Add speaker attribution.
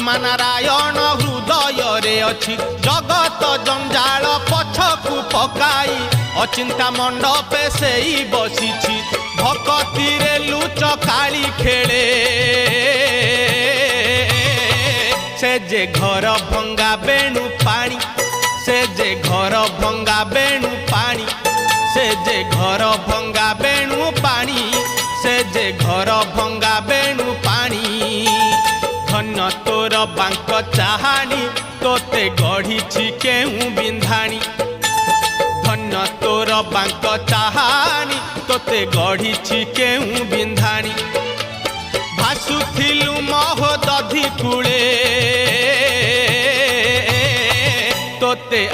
Speaker 1: आत्मा नारायण हृदय रे अछि जगत जंजाल पछकु पकाई अचिंता मंडपे सेई बसिछि भक्ति रे लुच काली खेले से जे घर भंगा बेणु पानी से जे घर भंगा बेणु पानी से जे घर भंगा बेणु पानी से जे घर भंगा बेणु पानी धन्य तोर बांक चाहानी तोते गढ़ी केहू बिंधाणी धन्य तोर बांक चाहानी तोते गढ़ी केहू बिंधाणी भासुथिलु महोदधि कूले तोते